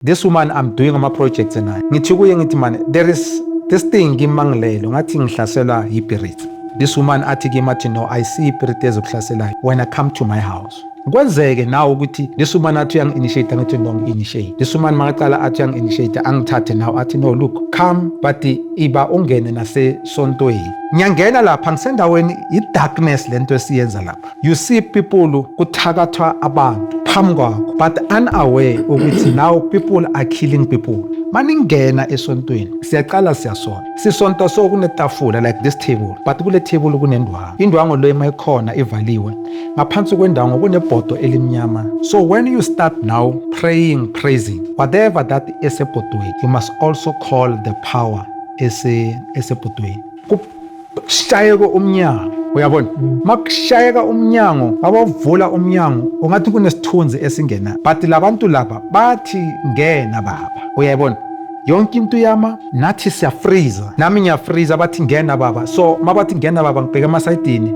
This woman I'm doing ama-projects nayo. Ngithi kuye ngithi man, there is this thing ngimangilelo ngathi ngihlaselwa yipirit. This woman athi kimi athi no, I see ipirit ezokuhlaselayo when I come to my house. Kwenzeke nawe ukuthi this woman athi uyang-initiate ngithi no ngi-initiate. This woman makaqala athi uyang-initiate angithathe nawe athi no look come but iba ungene nasesontweni. Ngiyangena lapha ngisendaweni i-darkness lento esiyenza lapha. You see people kuthakathwa abantu phambi kwakho but unaware ukuthi now people are killing people. Maningena esontweni siyaqala siyasona sisonto so kunetafula like this table but kule table kunendwangu. Indwangu lo emayikhona ivaliwe ngaphansi kwendwangu kunebhodo elimnyama. So when you start now praying, praising whatever that esebhodweni, you must also call the power esebhodweni. Kushayeka umnyango, uyabona makushayeka umnyango abavula umnyango ungathi kunesithunzi esingena but labantu laba bathi ngena baba, uyabona yonke into yama nathi siyafreeza nami ngiyafreeza bathi ngena baba. So mabathi ngena baba ngibheka emasayidini